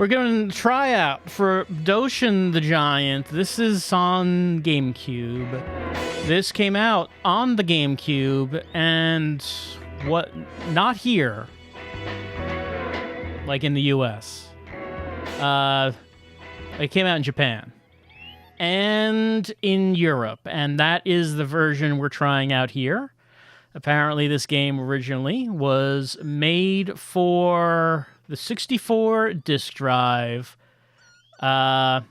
We're going to try out for Doshin the Giant. This is on GameCube. This came out on the GameCube, and not here, like in the US. It came out in Japan and in Europe, and that is the version we're trying out here. Apparently, this game originally was made for the 64 disc drive, and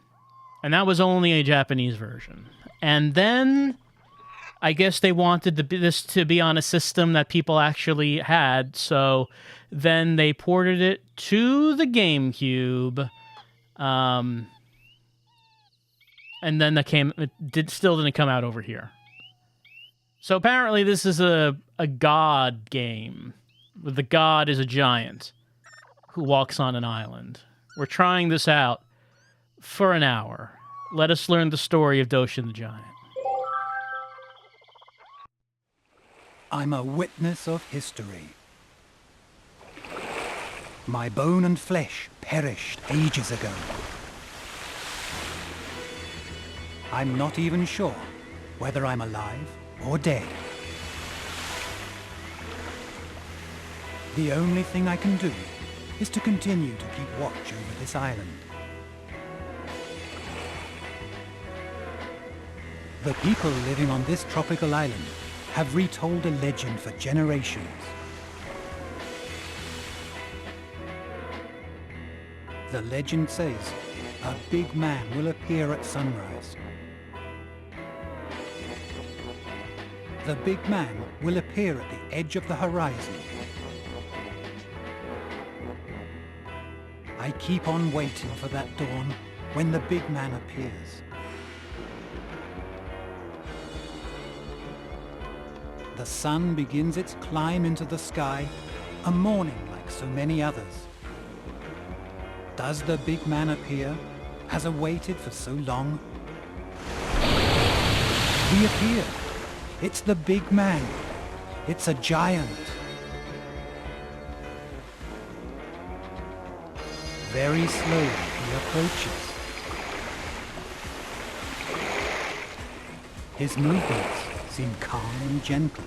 that was only a Japanese version. And then I guess they wanted this to be on a system that people actually had, so then they ported it to the GameCube, and then it still didn't come out over here. So apparently this is a god game. The god is a giant who walks on an island. We're trying this out for an hour. Let us learn the story of Doshin the Giant. I'm a witness of history. My bone and flesh perished ages ago. I'm not even sure whether I'm alive or dead. The only thing I can do is to continue to keep watch over this island. The people living on this tropical island have retold a legend for generations. The legend says a big man will appear at sunrise. The big man will appear at the edge of the horizon. I keep on waiting for that dawn when the big man appears. The sun begins its climb into the sky, a morning like so many others. Does the big man appear? Has I waited for so long? He appeared. It's the big man. It's a giant. Very slowly he approaches. His movements seem calm and gentle.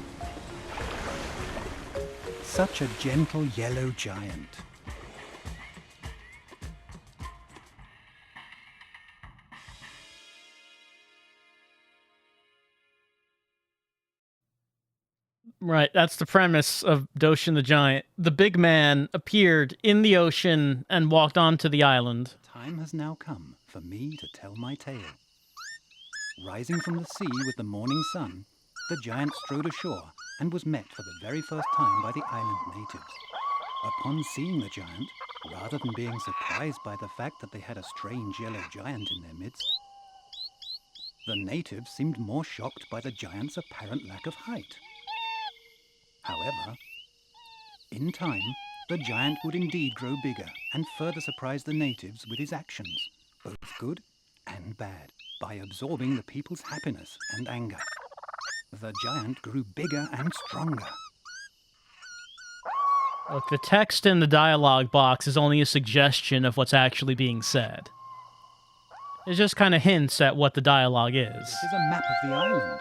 Such a gentle yellow giant. Right, that's the premise of Doshin the Giant. The big man appeared in the ocean and walked onto the island. Time has now come for me to tell my tale. Rising from the sea with the morning sun, the giant strode ashore and was met for the very first time by the island natives. Upon seeing the giant, rather than being surprised by the fact that they had a strange yellow giant in their midst, the natives seemed more shocked by the giant's apparent lack of height. However, in time, the giant would indeed grow bigger and further surprise the natives with his actions, both good and bad, by absorbing the people's happiness and anger. The giant grew bigger and stronger. Look, the text in the dialogue box is only a suggestion of what's actually being said. It just kind of hints at what the dialogue is. This is a map of the island.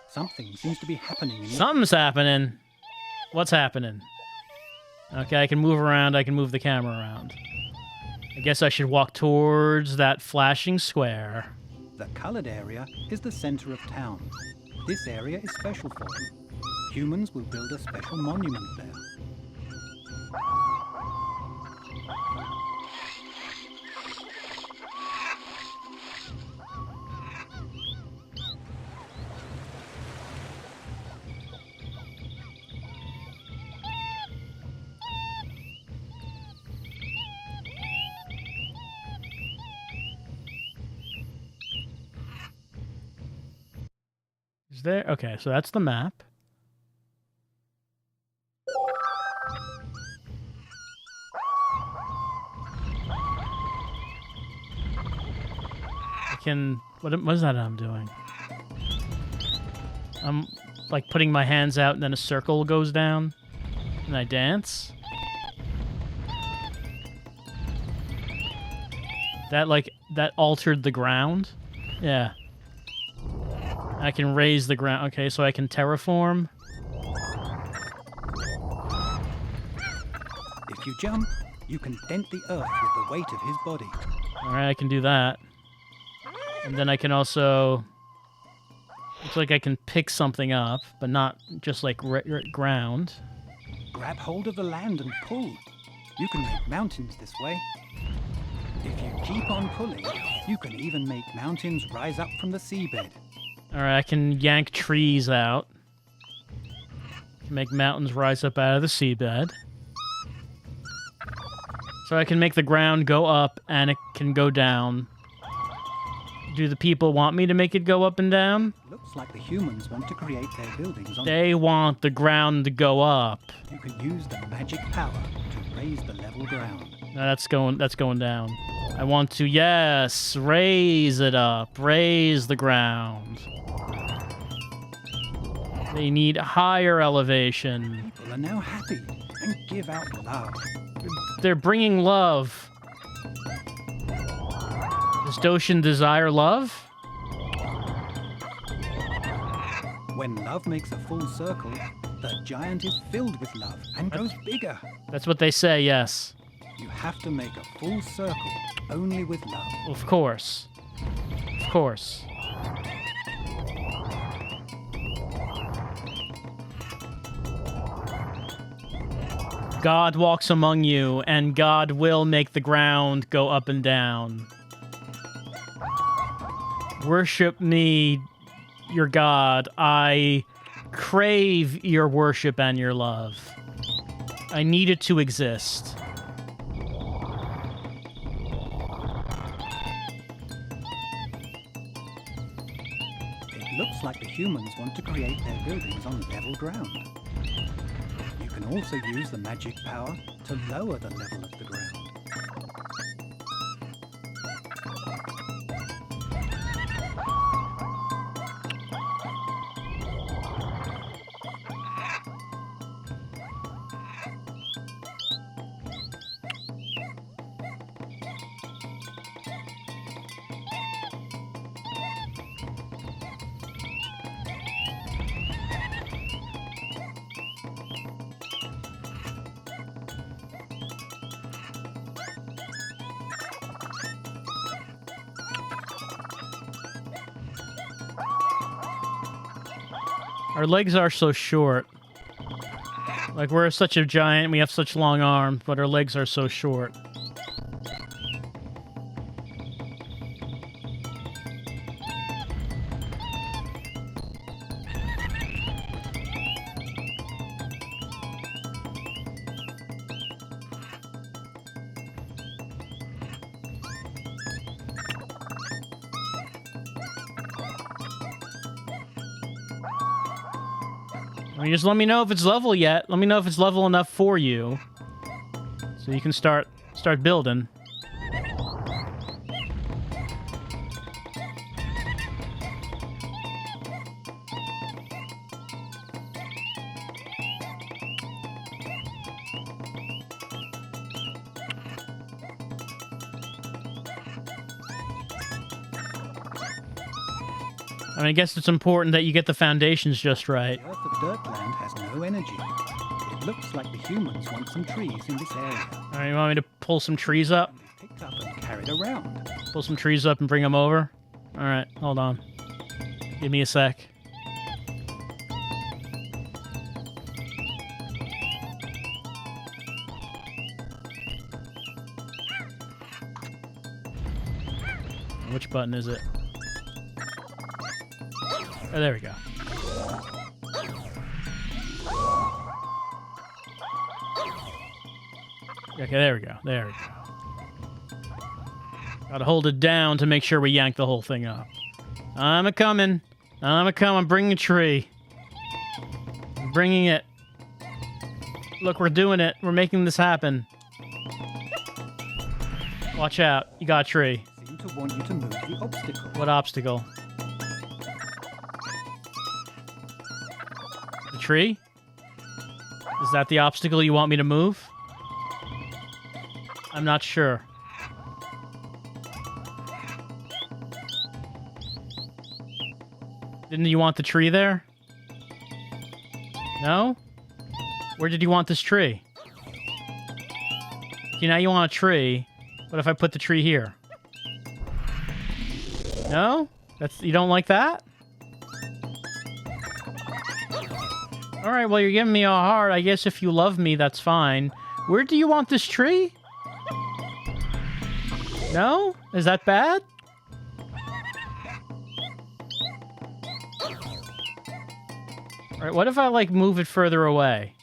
Something seems to be happening. Something's happening. What's happening? Okay, I can move around. I can move the camera around. I guess I should walk towards that flashing square. The colored area is the center of town. This area is special for them. Humans will build a special monument there. Is there? Okay, so that's the map. I can... What is that I'm doing? I'm, like, putting my hands out and then a circle goes down. And I dance. That altered the ground? Yeah. I can raise the ground. Okay, so I can terraform. If you jump, you can dent the earth with the weight of his body. Alright, I can do that. And then I can also... Looks like I can pick something up, but not just like ground. Grab hold of the land and pull. You can make mountains this way. If you keep on pulling, you can even make mountains rise up from the seabed. Alright, I can yank trees out. Make mountains rise up out of the seabed. So I can make the ground go up and it can go down. Do the people want me to make it go up and down? Looks like the humans want to create their buildings on... They want the ground to go up. You can use the magic power to raise the level ground. No, that's going down. I want to, yes, raise it up. Raise the ground. They need higher elevation. People are now happy and give out love. They're bringing love. Does Doshin desire love? When love makes a full circle, the giant is filled with love and grows bigger. That's what they say, yes. You have to make a full circle only with love. Of course. Of course. God walks among you, and God will make the ground go up and down. Worship me, your God. I crave your worship and your love. I need it to exist. It looks like the humans want to create their buildings on level ground. You can also use the magic power to lower the level of the ground. Our legs are so short. Like, we're such a giant, we have such long arms, but our legs are so short. I mean, just let me know if it's level yet. Let me know if it's level enough for you. So you can start building. I mean, I guess it's important that you get the foundations just right. The Earth of Dirtland has no energy. It looks like the humans want some trees in this area. All right, you want me to pull some trees up? Picked up and carried around. Pull some trees up and bring them over? All right, hold on. Give me a sec. Which button is it? Oh, there we go. Okay, there we go. There we go. Gotta hold it down to make sure we yank the whole thing up. I'm a-coming. I'm bringing a tree. I'm bringing it. Look, we're doing it. We're making this happen. Watch out. You got a tree. Seem to want you to move the obstacle. What obstacle? The tree? Is that the obstacle you want me to move? I'm not sure. Didn't you want the tree there? No? Where did you want this tree? Okay, now you want a tree. What if I put the tree here? No? You don't like that? Alright, well, you're giving me a heart. I guess if you love me, that's fine. Where do you want this tree? No? Is that bad? Alright, what if I, like, move it further away?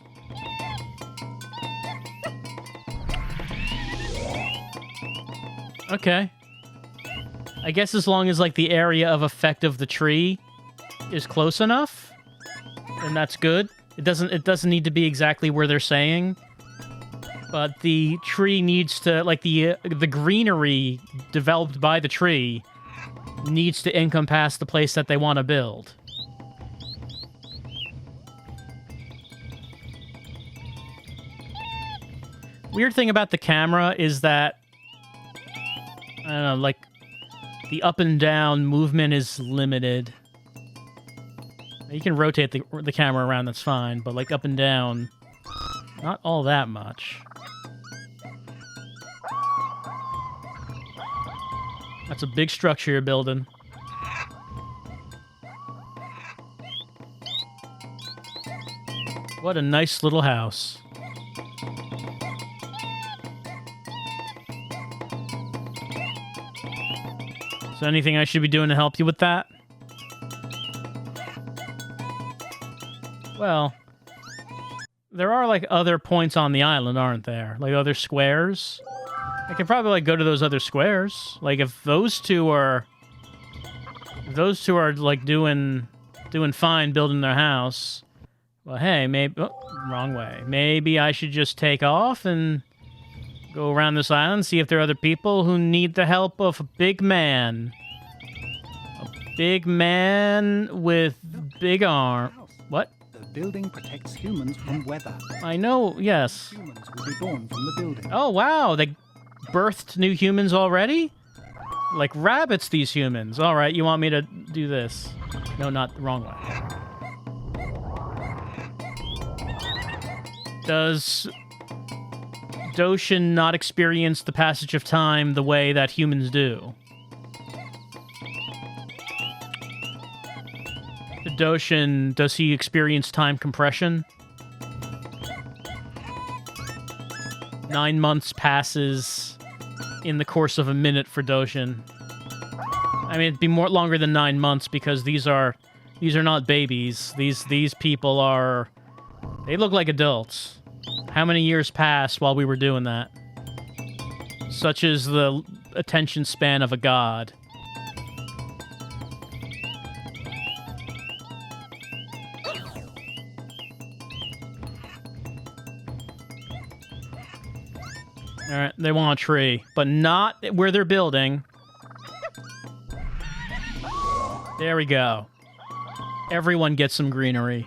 Okay. I guess as long as, like, the area of effect of the tree is close enough, then that's good. It doesn't need to be exactly where they're saying, but the tree needs to, like, the greenery developed by the tree needs to encompass the place that they want to build. Weird thing about the camera is that, I don't know, like, the up and down movement is limited. You can rotate the camera around, that's fine, but, like, up and down, not all that much. That's a big structure you're building. What a nice little house. Is there anything I should be doing to help you with that? Well, there are, like, other points on the island, aren't there? Like, other squares? I could probably, like, go to those other squares. Like, if those two are... like, doing fine building their house, well, hey, maybe... Oh, wrong way. Maybe I should just take off and go around this island, see if there are other people who need the help of a big man. A big man with big arm... What? The building protects humans from weather. I know, yes. Humans will be born from the building. Oh, wow, they birthed new humans already? Like rabbits, these humans. All right, you want me to do this? No, not the wrong way. Does Doshin not experience the passage of time the way that humans do? Doshin, does he experience time compression? 9 months passes in the course of a minute for Doshin. I mean, it'd be more longer than 9 months because these are not babies. These people are... They look like adults. How many years passed while we were doing that? Such is the attention span of a god. Alright, they want a tree, but not where they're building. There we go. Everyone gets some greenery.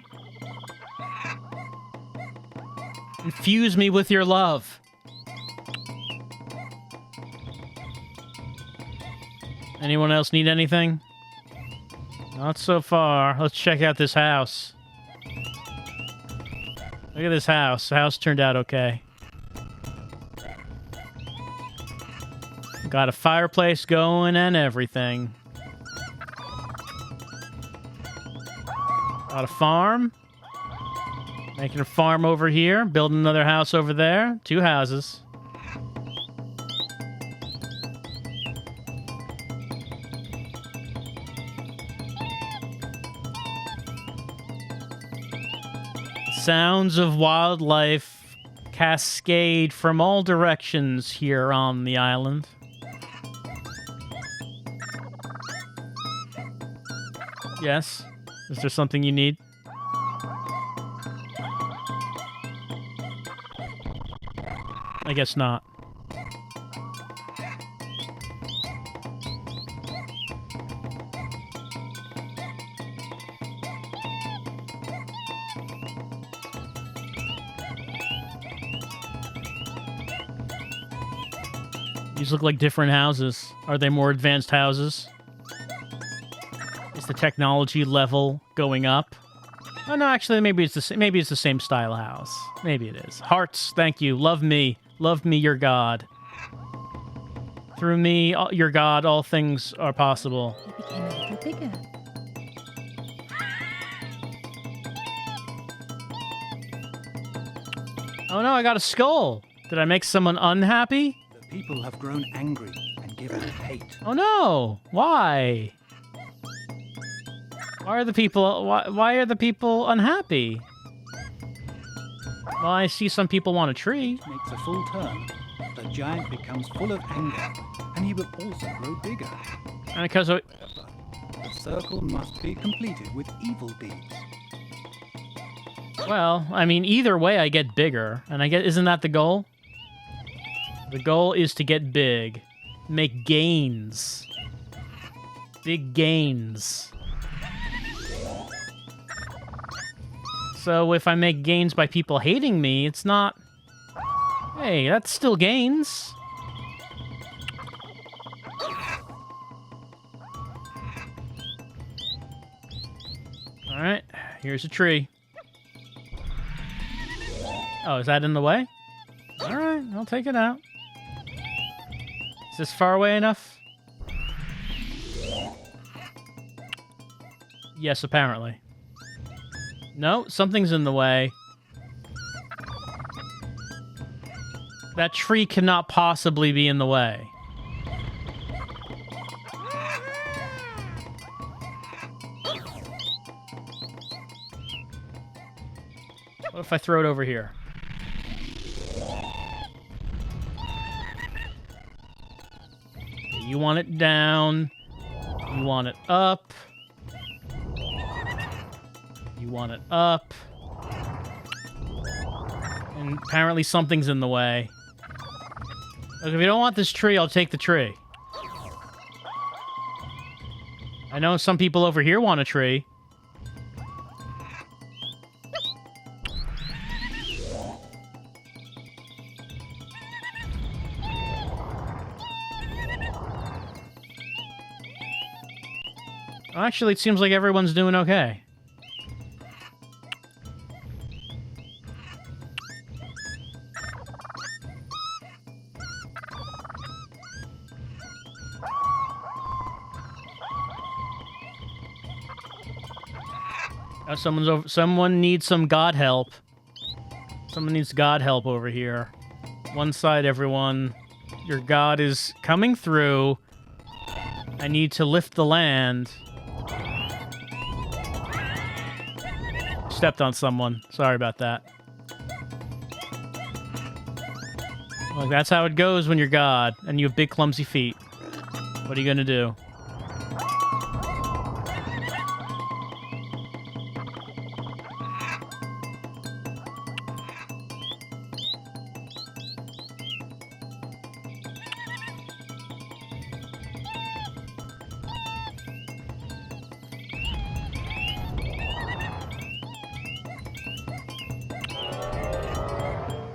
Infuse me with your love. Anyone else need anything? Not so far. Let's check out this house. Look at this house. The house turned out okay. Got a fireplace going and everything. Got a farm. Making a farm over here. Building another house over there. 2 houses. Sounds of wildlife cascade from all directions here on the island. Yes. Is there something you need? I guess not. These look like different houses. Are they more advanced houses? Is the technology level going up? Oh no, actually, maybe it's the same style house. Maybe it is. Hearts, thank you. Love me, your God. Through me, your God, all things are possible. It became a little bigger. Oh no, I got a skull. Did I make someone unhappy? The people have grown angry and given hate. Oh no! Why? Why are the people unhappy? Well, I see some people want a tree. Makes a full turn. The giant becomes full of anger, and he will also grow bigger. And because The circle must be completed with evil deeds. well, I mean, either way, I get bigger, and isn't that the goal? The goal is to get big, make gains, big gains. So if I make gains by people hating me, it's not... Hey, that's still gains. Alright, here's a tree. Oh, is that in the way? Alright, I'll take it out. Is this far away enough? Yes, apparently. No, something's in the way. That tree cannot possibly be in the way. What if I throw it over here? You want it down. You want it up. You want it up. And apparently something's in the way. Look, if you don't want this tree, I'll take the tree. I know some people over here want a tree. Actually, it seems like everyone's doing okay. Oh, someone needs some God help. Someone needs God help over here. One side, everyone. Your God is coming through. I need to lift the land. Stepped on someone. Sorry about that. Look, that's how it goes when you're God and you have big clumsy feet. What are you gonna do?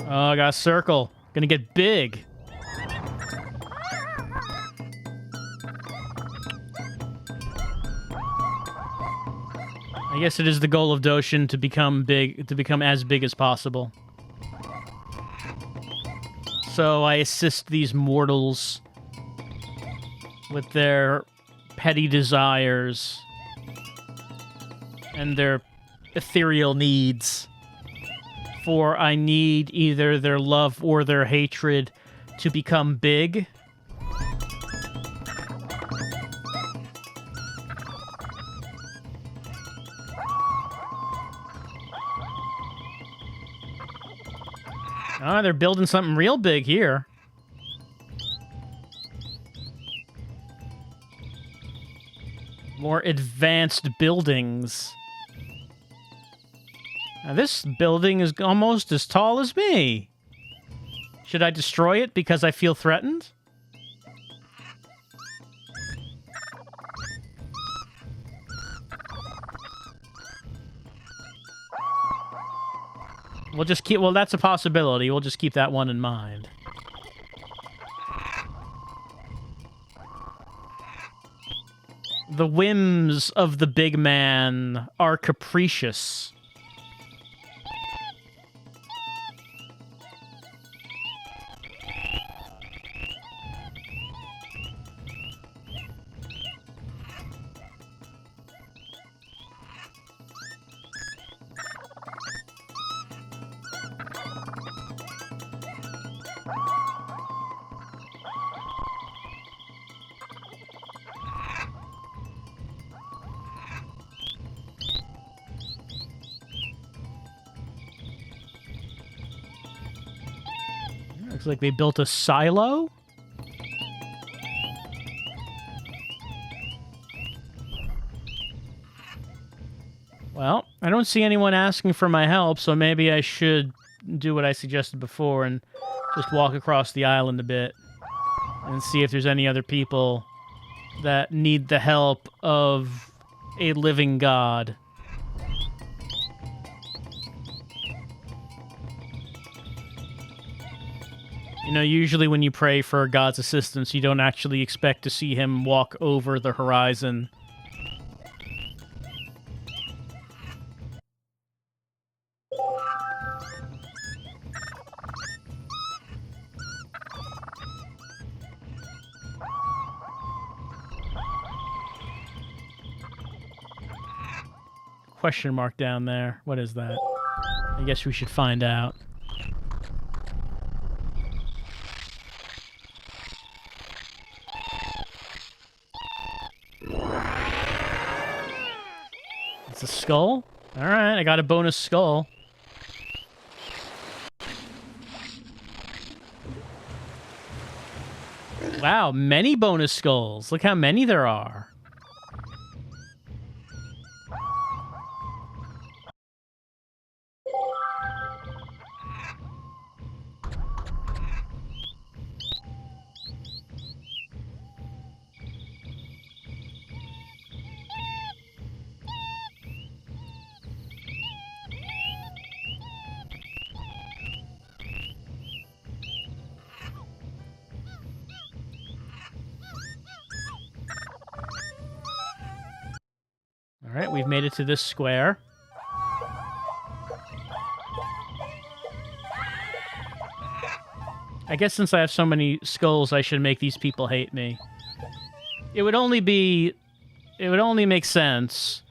Oh, I got a circle. Gonna get big. I guess it is the goal of Doshin to become big, to become as big as possible. So I assist these mortals with their petty desires and their ethereal needs. For I need either their love or their hatred to become big. Ah, they're building something real big here. More advanced buildings. Now, this building is almost as tall as me. Should I destroy it because I feel threatened? We'll just keep... Well, that's a possibility. We'll just keep that one in mind. The whims of the big man are capricious. Looks like they built a silo. Well, I don't see anyone asking for my help, so maybe I should do what I suggested before and just walk across the island a bit and see if there's any other people that need the help of a living god. You know, usually when you pray for God's assistance, you don't actually expect to see him walk over the horizon. Question mark down there. What is that? I guess we should find out. It's a skull? Alright, I got a bonus skull. Wow, many bonus skulls. Look how many there are. Alright, we've made it to this square. I guess since I have so many skulls, I should make these people hate me. It would only make sense.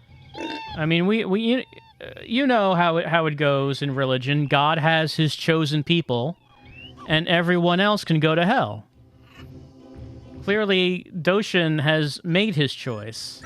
I mean, you know how it goes in religion. God has his chosen people, and everyone else can go to hell. Clearly, Doshin has made his choice.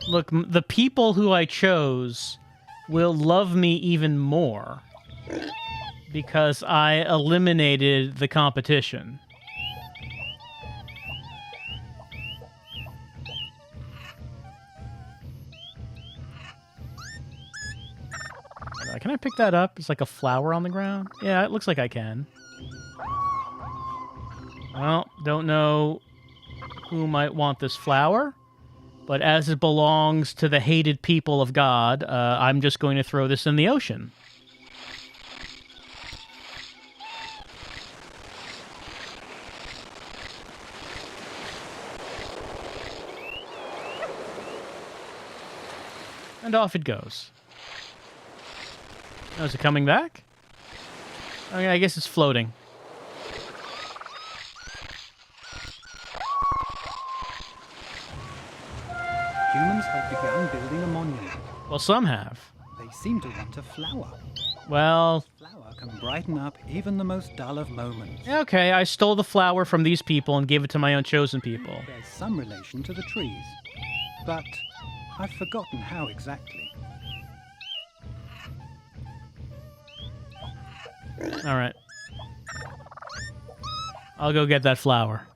Look, the people who I chose will love me even more because I eliminated the competition. Can I pick that up? It's like a flower on the ground. Yeah, it looks like I can. Well, don't know who might want this flower. But as it belongs to the hated people of God, I'm just going to throw this in the ocean. And off it goes. Oh, is it coming back? Okay, I guess it's floating. Humans have begun building a monument. Well, some have. They seem to want a flower. Well... Flower can brighten up even the most dull of moments. Okay, I stole the flower from these people and gave it to my unchosen people. There's some relation to the trees. But I've forgotten how exactly. All right. I'll go get that flower.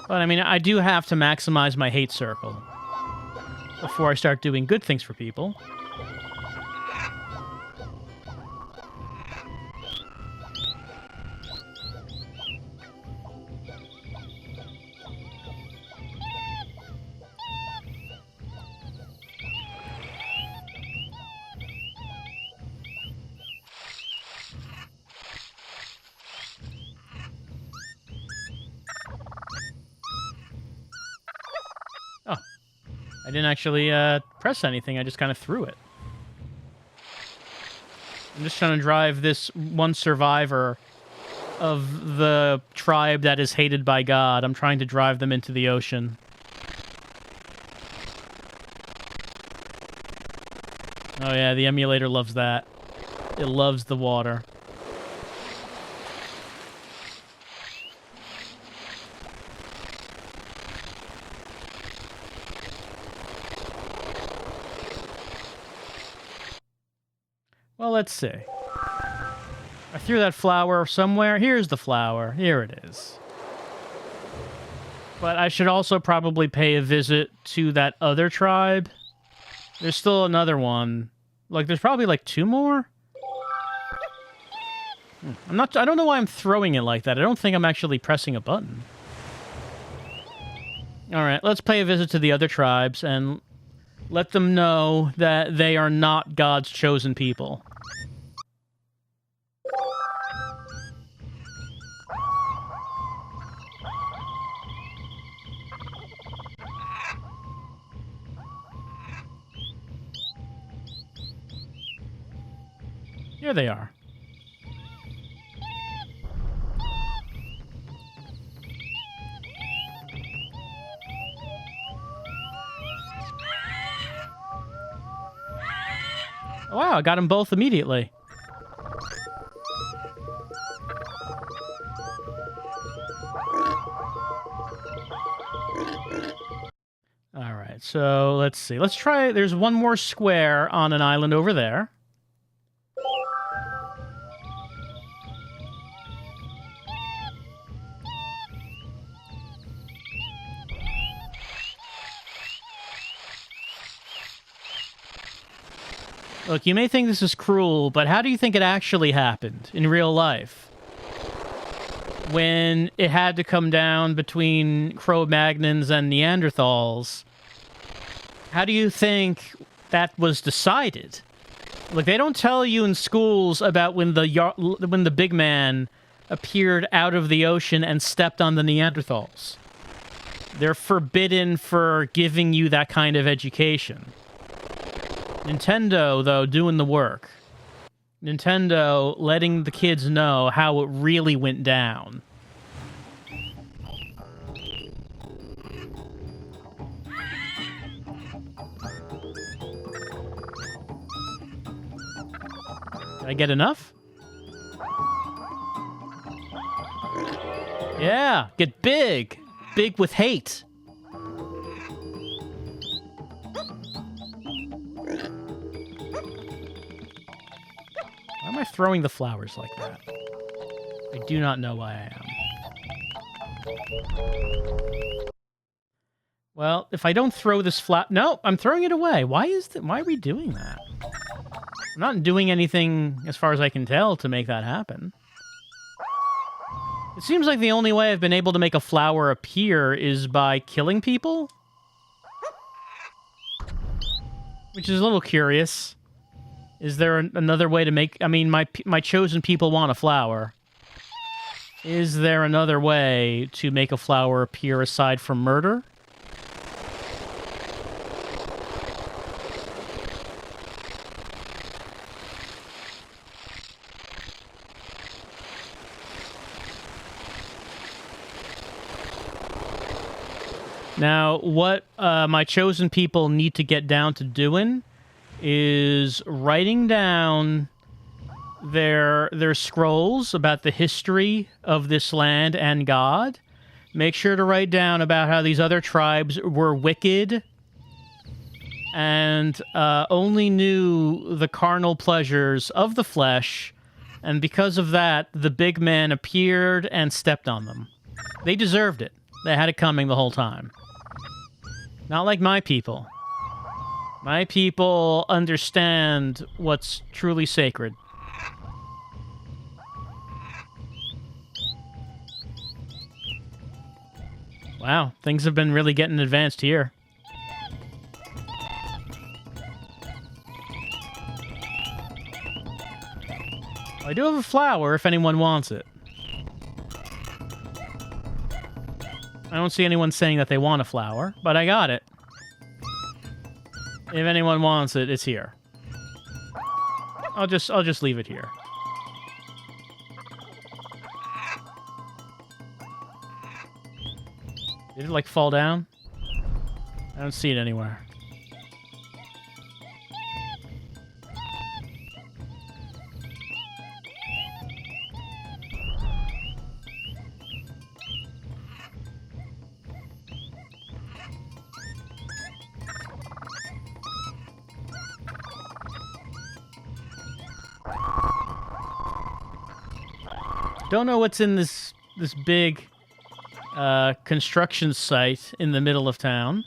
But, I mean, I do have to maximize my hate circle before I start doing good things for people. Oh. I didn't actually press anything. I just kind of threw it. I'm just trying to drive this one survivor of the tribe that is hated by God. I'm trying to drive them into the ocean. Oh yeah, the emulator loves that. It loves the water. Well, let's see. I threw that flower somewhere. Here's the flower. Here it is. But I should also probably pay a visit to that other tribe. There's still another one. Like, there's probably like 2 more. I don't know why I'm throwing it like that. I don't think I'm actually pressing a button. All right, let's pay a visit to the other tribes and let them know that they are not God's chosen people. Here they are. Wow, I got them both immediately. All right, so let's see. Let's try... There's one more square on an island over there. Look, you may think this is cruel, but how do you think it actually happened in real life? When it had to come down between Cro-Magnons and Neanderthals, how do you think that was decided? Like, they don't tell you in schools about when the big man appeared out of the ocean and stepped on the Neanderthals. They're forbidden for giving you that kind of education. Nintendo, though, doing the work. Nintendo letting the kids know how it really went down. Did I get enough? Yeah, get big. Big with hate. Why am I throwing the flowers like that? I do not know why I am. Well, if I don't throw this no, I'm throwing it away. Why are we doing that? I'm not doing anything, as far as I can tell, to make that happen. It seems like the only way I've been able to make a flower appear is by killing people. Which is a little curious. Is there another way to make... I mean, my chosen people want a flower. Is there another way to make a flower appear aside from murder? Now, what my chosen people need to get down to doing is writing down their scrolls about the history of this land and God. Make sure to write down about how these other tribes were wicked and only knew the carnal pleasures of the flesh, and because of that, the big man appeared and stepped on them. They deserved it. They had it coming the whole time. Not like my people. My people understand what's truly sacred. Wow, things have been really getting advanced here. I do have a flower if anyone wants it. I don't see anyone saying that they want a flower, but I got it. If anyone wants it, it's here. I'll just leave it here. Did it, like, fall down? I don't see it anywhere. Don't know what's in this big construction site in the middle of town.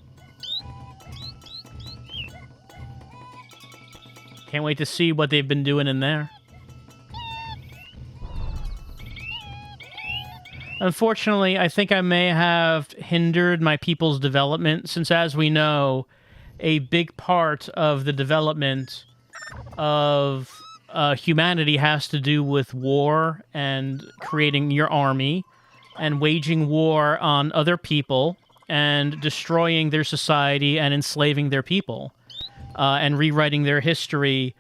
Can't wait to see what they've been doing in there. Unfortunately, I think I may have hindered my people's development, since, as we know, a big part of the development of humanity has to do with war and creating your army and waging war on other people and destroying their society and enslaving their people and rewriting their history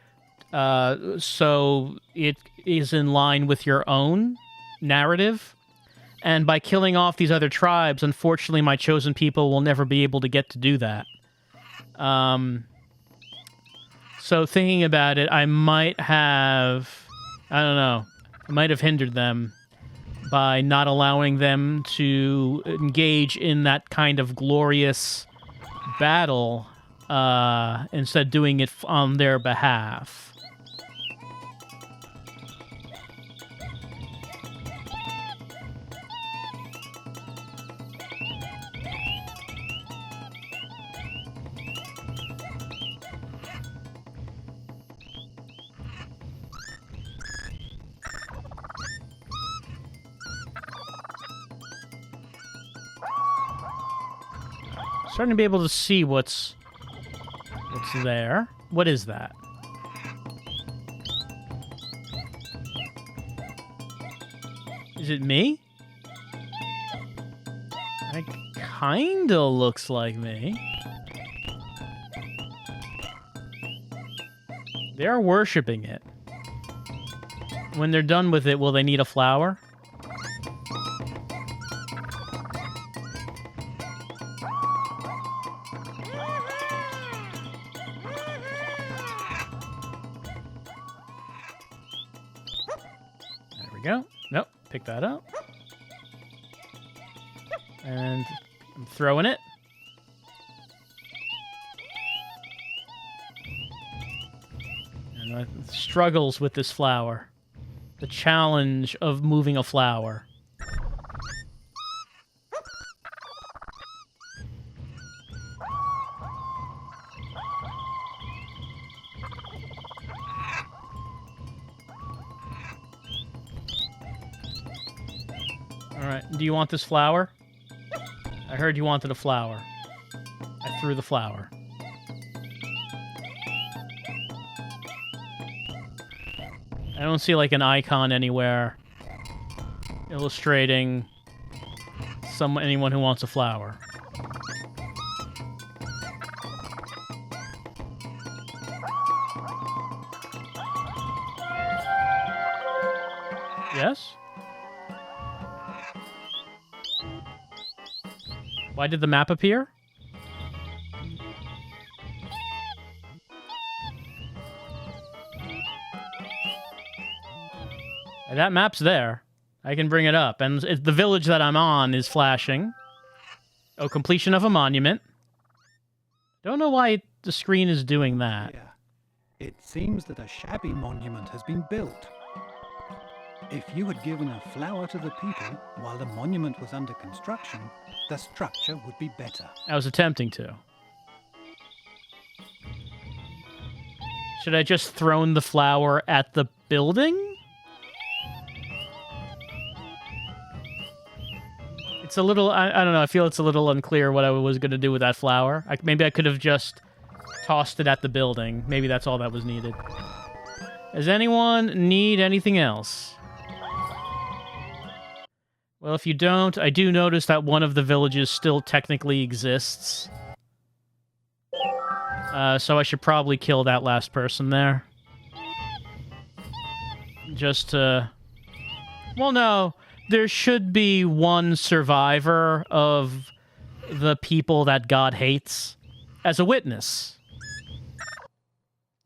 so it is in line with your own narrative. And by killing off these other tribes, unfortunately, my chosen people will never be able to get to do that. So thinking about it, I might have... I don't know. I might have hindered them by not allowing them to engage in that kind of glorious battle, instead doing it on their behalf. Starting to be able to see what's there. What is that? Is it me? It kinda looks like me. They are worshipping it. When they're done with it, will they need a flower? Go. Nope. Pick that up. And I'm throwing it. And struggles with this flower. The challenge of moving a flower. Alright, do you want this flower? I heard you wanted a flower. I threw the flower. I don't see, like, an icon anywhere illustrating anyone who wants a flower. Yes? Why did the map appear? That map's there. I can bring it up. And the village that I'm on is flashing. Oh, completion of a monument. Don't know why the screen is doing that. Yeah. It seems that a shabby monument has been built. If you had given a flower to the people while the monument was under construction, the structure would be better. I was attempting to. Should I just thrown the flower at the building? It's a little, I don't know, I feel it's a little unclear what I was going to do with that flower. Maybe I could have just tossed it at the building. Maybe that's all that was needed. Does anyone need anything else? Well, if you don't, I do notice that one of the villages still technically exists. So I should probably kill that last person there. Just to... Well, no. There should be one survivor of the people that God hates as a witness.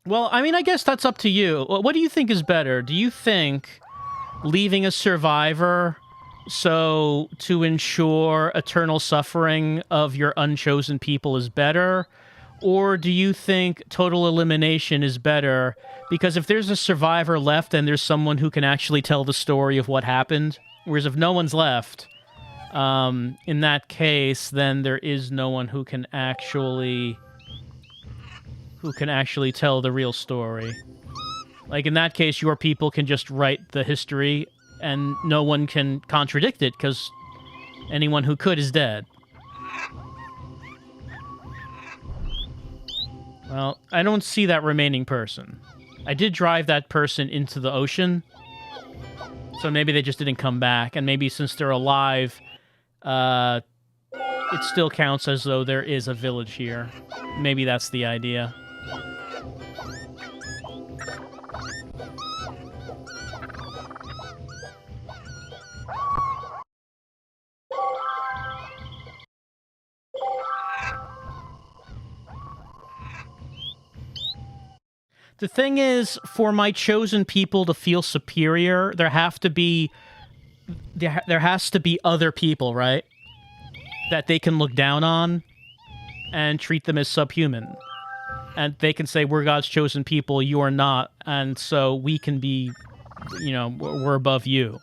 Well, I mean, I guess that's up to you. What do you think is better? Do you think leaving a survivor so to ensure eternal suffering of your unchosen people is better? Or do you think total elimination is better? Because if there's a survivor left, then there's someone who can actually tell the story of what happened. Whereas if no one's left, in that case, then there is no one who can actually tell the real story. Like, in that case, your people can just write the history, and no one can contradict it, because anyone who could is dead. Well, I don't see that remaining person. I did drive that person into the ocean, so maybe they just didn't come back, and maybe since they're alive, it still counts as though there is a village here. Maybe that's the idea. The thing is, for my chosen people to feel superior, there has to be other people, right? That they can look down on and treat them as subhuman. And they can say, we're God's chosen people, you are not, and so we can be, you know, we're above you.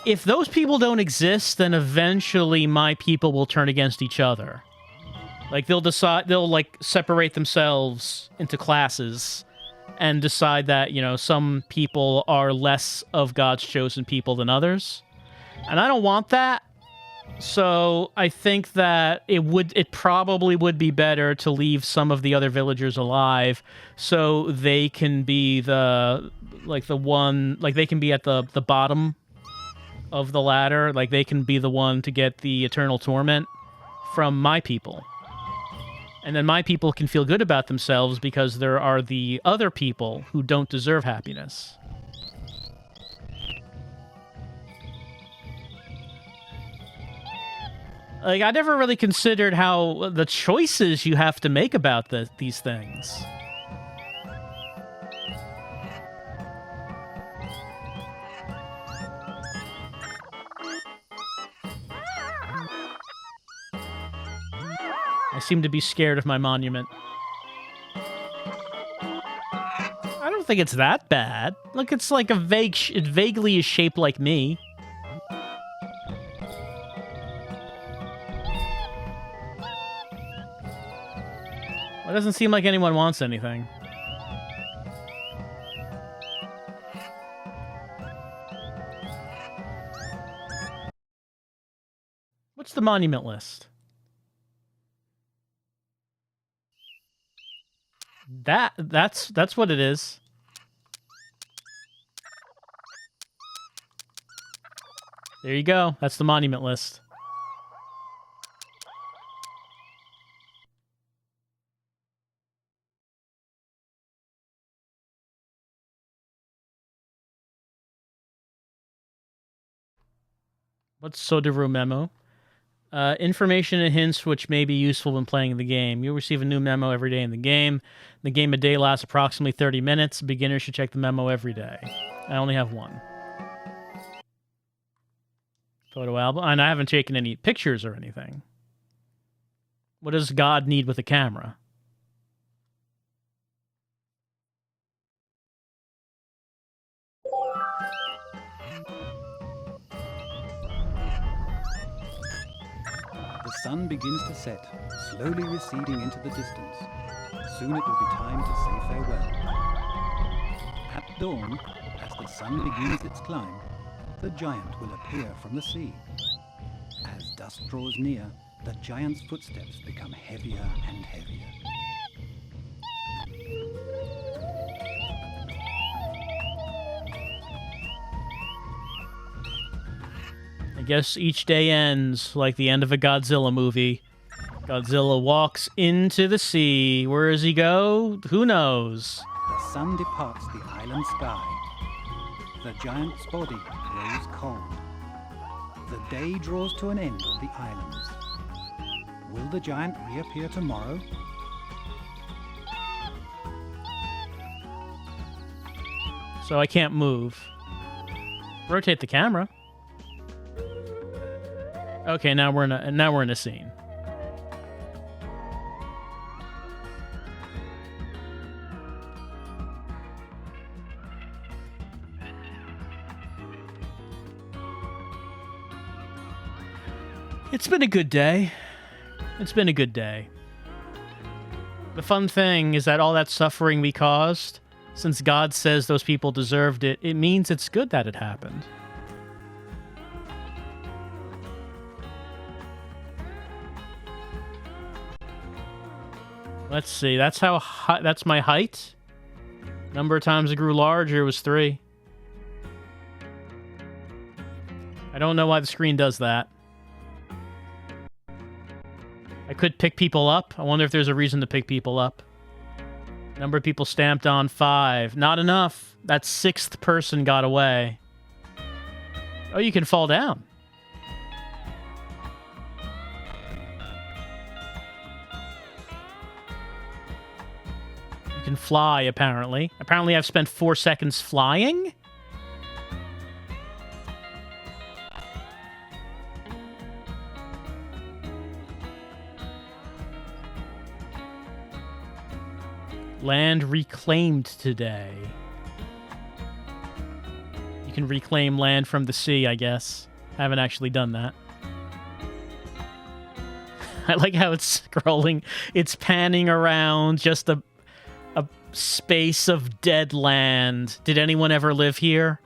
If those people don't exist, then eventually my people will turn against each other. Like, they'll, like, separate themselves into classes and decide that, you know, some people are less of God's chosen people than others. And I don't want that. So I think that it probably would be better to leave some of the other villagers alive so they can be they can be at the bottom of the ladder. Like, they can be the one to get the eternal torment from my people. And then my people can feel good about themselves because there are the other people who don't deserve happiness. Like, I never really considered how the choices you have to make about these things. I seem to be scared of my monument. I don't think it's that bad. Look, it's like it vaguely is shaped like me. It doesn't seem like anyone wants anything. What's the monument list? That's what it is. There you go. That's the monument list. What's Soderu memo? Information and hints which may be useful when playing the game. You'll receive a new memo every day in the game. The game a day lasts approximately 30 minutes. Beginners should check the memo every day. I only have one. Photo album. And I haven't taken any pictures or anything. What does God need with a camera? The sun begins to set, slowly receding into the distance. Soon it will be time to say farewell. At dawn, as the sun begins its climb, the giant will appear from the sea. As dusk draws near, the giant's footsteps become heavier and heavier. I guess each day ends like the end of a Godzilla movie. Godzilla walks into the sea. Where does he go? Who knows? The sun departs the island sky. The giant's body grows cold. The day draws to an end on the islands. Will the giant reappear tomorrow? So I can't move. Rotate the camera. Okay, now we're in a scene. It's been a good day. It's been a good day. The fun thing is that all that suffering we caused, since God says those people deserved it, it means it's good that it happened. Let's see. That's how high. That's my height. Number of times it grew larger was 3. I don't know why the screen does that. I could pick people up. I wonder if there's a reason to pick people up. Number of people stamped on 5. Not enough. That 6th person got away. Oh, you can fall down. You can fly, apparently. Apparently I've spent 4 seconds flying? Land reclaimed today. You can reclaim land from the sea, I guess. I haven't actually done that. I like how it's scrolling. It's panning around just a space of dead land. Did anyone ever live here?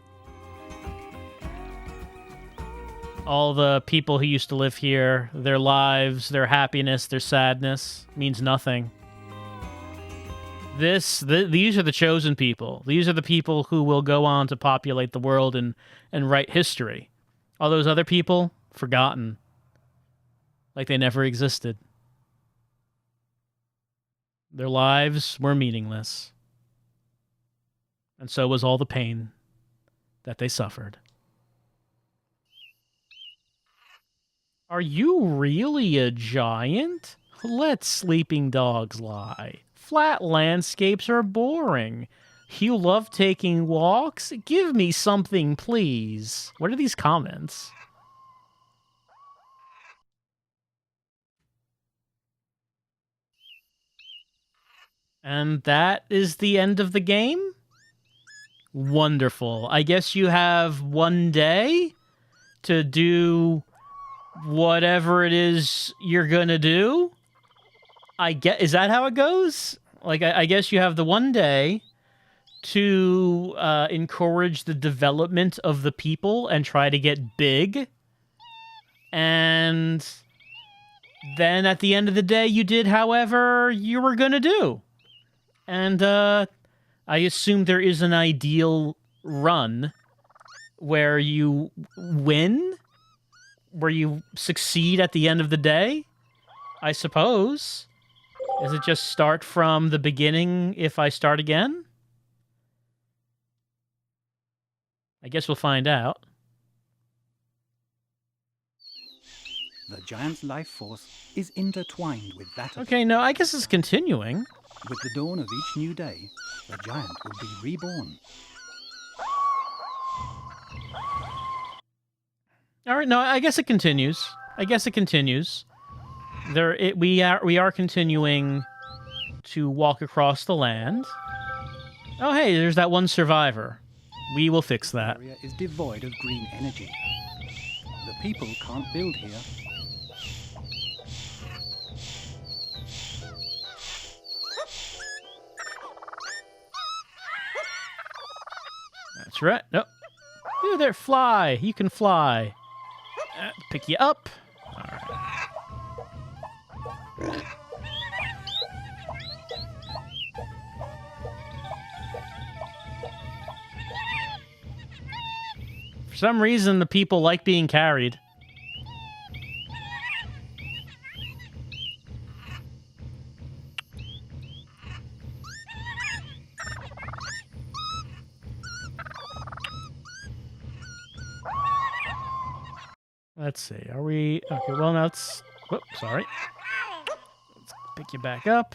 All the people who used to live here, their lives, their happiness, their sadness, means nothing. These are the chosen people. These are the people who will go on to populate the world and write history. All those other people, forgotten. Like they never existed. Their lives were meaningless. And so was all the pain that they suffered. Are you really a giant? Let sleeping dogs lie. Flat landscapes are boring. You love taking walks? Give me something, please. What are these comments? And that is the end of the game? Wonderful. I guess you have one day to do whatever it is you're gonna do? Is that how it goes? Like, I guess you have the one day to encourage the development of the people and try to get big. And then at the end of the day, you did however you were gonna do. And I assume there is an ideal run where you win, where you succeed at the end of the day, I suppose. Does it just start from the beginning if I start again? I guess we'll find out. The giant's life force is intertwined with that of Okay, no, I guess it's continuing. With the dawn of each new day, the giant will be reborn. All right, no, I guess it continues. We are continuing to walk across the land. Oh, hey, there's that one survivor. We will fix that. The area is devoid of green energy. The people can't build here. That's right. No. You there, fly. You can fly. Pick you up. All right. For some reason, the people like being carried. Let's see. Are we... Okay, well, now it's... Whoops, sorry. Let's pick you back up.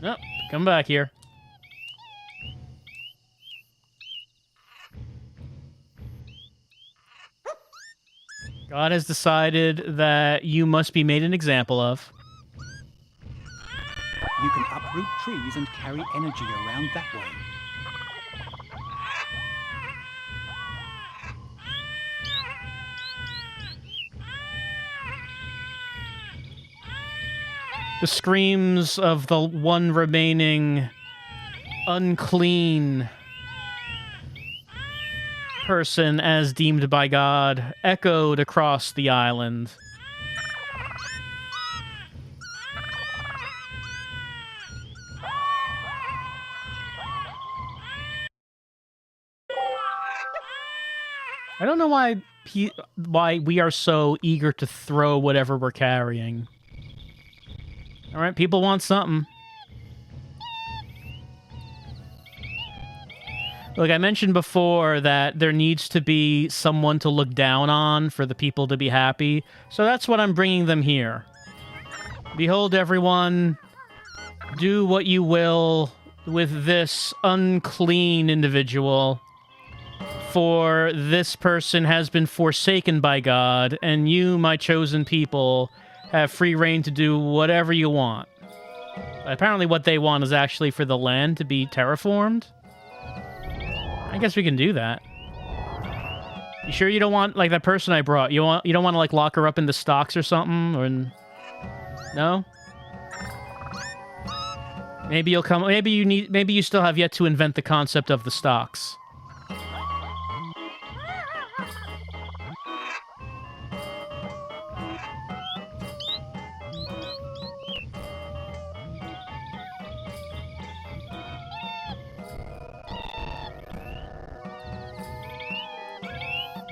No, come back here. God has decided that you must be made an example of. You can uproot trees and carry energy around that way. The screams of the one remaining unclean person as deemed by God echoed across the island. I don't know why we are so eager to throw whatever we're carrying. All right, people want something. Look, I mentioned before that there needs to be someone to look down on for the people to be happy. So that's what I'm bringing them here. Behold, everyone, do what you will with this unclean individual. For this person has been forsaken by God, and you, my chosen people, have free reign to do whatever you want. Apparently what they want is actually for the land to be terraformed. I guess we can do that. You sure you don't want, like, that person I brought? You don't want to, like, lock her up in the stocks or something? Or no? Maybe you'll come... Maybe you still have yet to invent the concept of the stocks.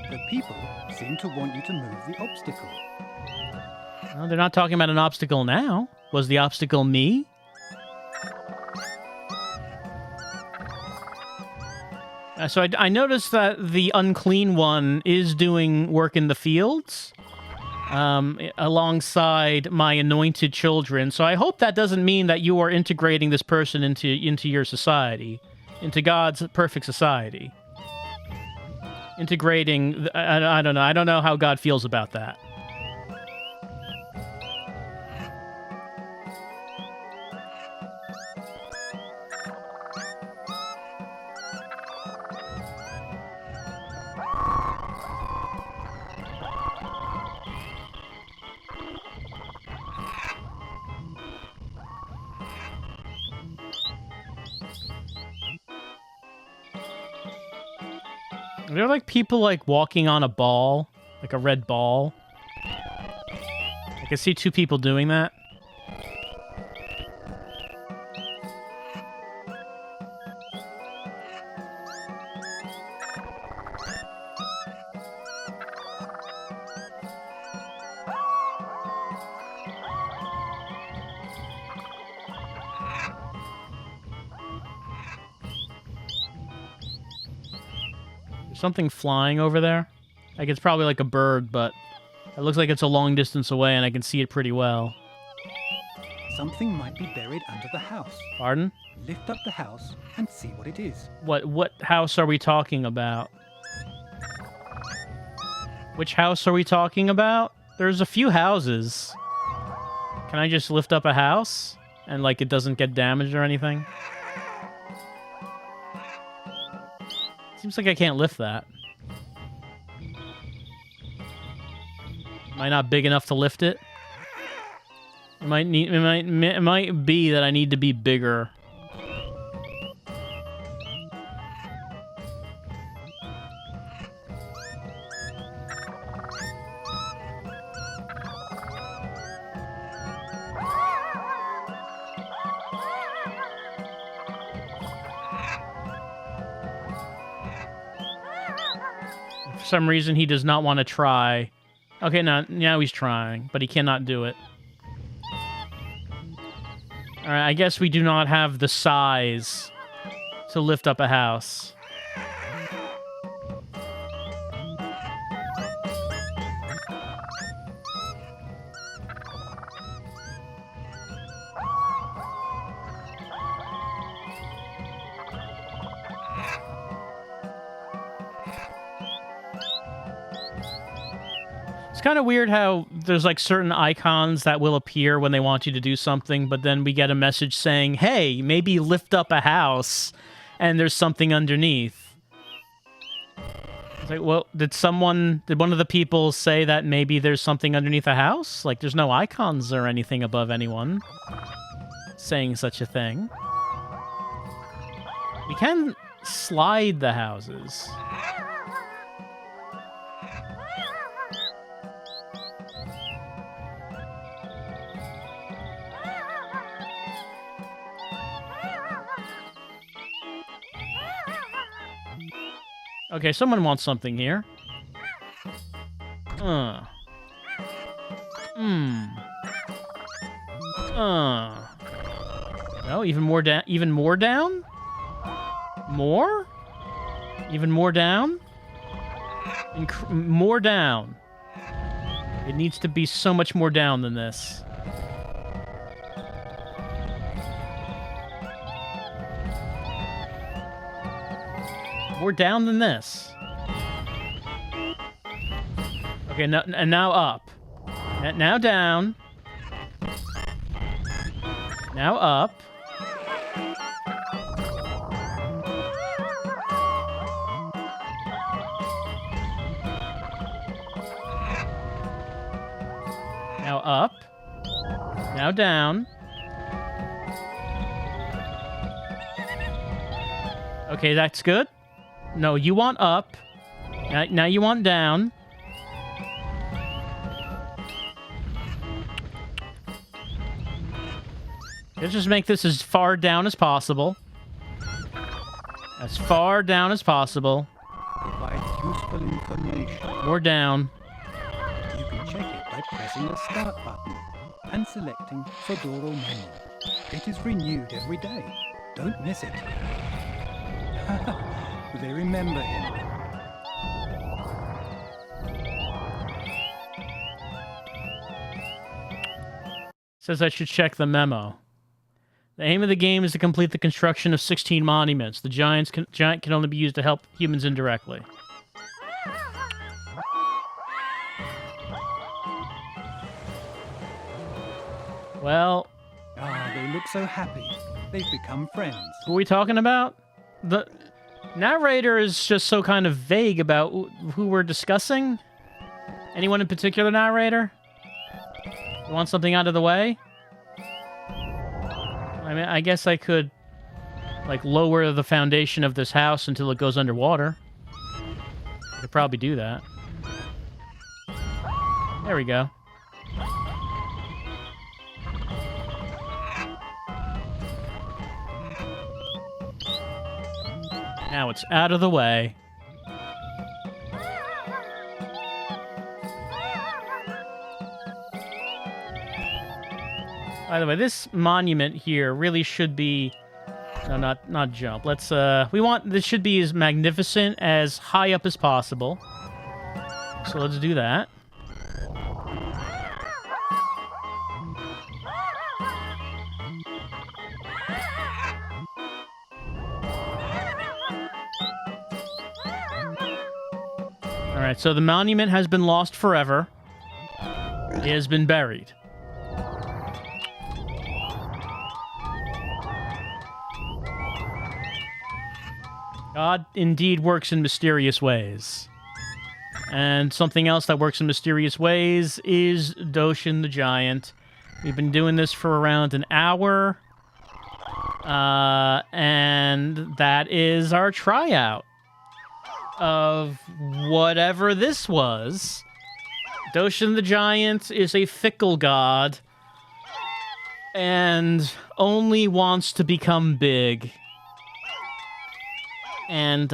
The people seem to want you to move the obstacle. Well, they're not talking about an obstacle now. Was the obstacle me? So I noticed that the unclean one is doing work in the fields alongside my anointed children. So I hope that doesn't mean that you are integrating this person into your society, into God's perfect society. Integrating, I don't know. I don't know how God feels about that. Are there, like, people, like, walking on a ball? Like a red ball? I can see two people doing that. There's something flying over there. Like, it's probably like a bird, but it looks like it's a long distance away, and I can see it pretty well. Something might be buried under the house. Pardon? Lift up the house and see what it is. What house are we talking about? Which house are we talking about? There's a few houses. Can I just lift up a house? And, like, it doesn't get damaged or anything? Seems like I can't lift that. Am I not big enough to lift it? It might be that I need to be bigger. For some reason, he does not want to try. Okay, now he's trying, but he cannot do it. Alright, I guess we do not have the size to lift up a house. It's kind of weird how there's like certain icons that will appear when they want you to do something, but then we get a message saying, hey, maybe lift up a house, and there's something underneath. It's like, well, did one of the people say that maybe there's something underneath a house? Like, there's no icons or anything above anyone saying such a thing. We can slide the houses. Okay, someone wants something here. No, even more down. Even more down? More? Even more down? More down. It needs to be so much more down than this. More down than this. Okay, and now up. Now down. Now up. Now up. Now down. Okay, that's good. No, you want up. Now you want down. Let's just make this as far down as possible. As far down as possible. Provides useful information. More down. You can check it by pressing the start button and selecting Fedora menu. It is renewed every day. Don't miss it. They remember him. Says I should check the memo. The aim of the game is to complete the construction of 16 monuments. The giant can only be used to help humans indirectly. Well... Ah, they look so happy. They've become friends. What are we talking about? The narrator is just so kind of vague about who we're discussing. Anyone in particular, narrator? You want something out of the way? I mean, I guess I could, like, lower the foundation of this house until it goes underwater. I could probably do that. There we go. Now it's out of the way. By the way, this monument here really should be No, not jump. Let's, we want, this should be as magnificent, as high up as possible. So let's do that. Alright, so the monument has been lost forever. It has been buried. God indeed works in mysterious ways. And something else that works in mysterious ways is Doshin the Giant. We've been doing this for around an hour. And that is our tryout of whatever this was. Doshin the Giant is a fickle god and only wants to become big. And,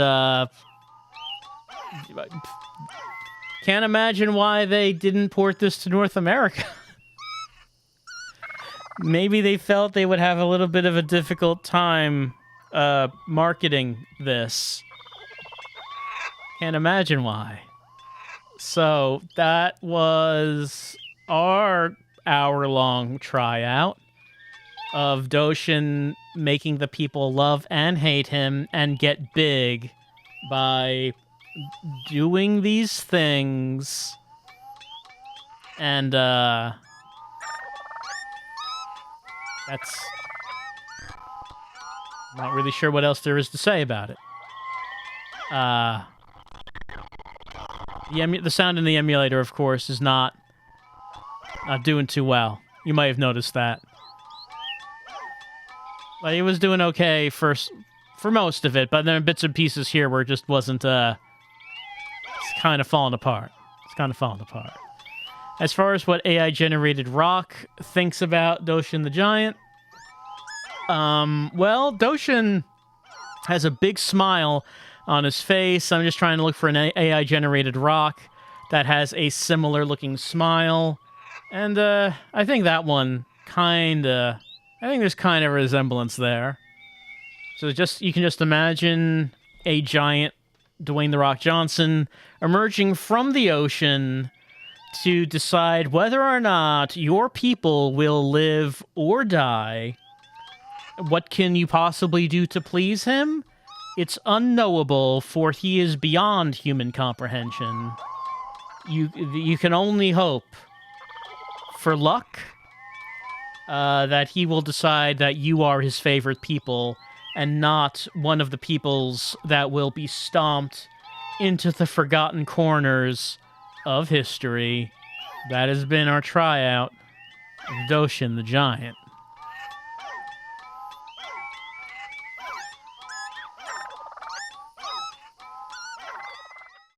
can't imagine why they didn't port this to North America. Maybe they felt they would have a little bit of a difficult time, marketing this. Can't imagine why. So, that was our hour-long tryout of Doshin making the people love and hate him and get big by doing these things. And, that's... not really sure what else there is to say about it. The sound in the emulator, of course, is not doing too well. You might have noticed that. Like, it was doing okay for most of it, but there are bits and pieces here where it just wasn't, it's kind of falling apart. It's kind of falling apart. As far as what AI-generated rock thinks about Doshin the Giant, well, Doshin has a big smile on his face. I'm just trying to look for an AI-generated rock that has a similar-looking smile. And, I think that one kinda... I think there's kind of a resemblance there. So you can just imagine a giant Dwayne "The Rock" Johnson emerging from the ocean to decide whether or not your people will live or die. What can you possibly do to please him? It's unknowable, for he is beyond human comprehension. You can only hope for luck, that he will decide that you are his favorite people and not one of the peoples that will be stomped into the forgotten corners of history. That has been our tryout of Doshin the Giant.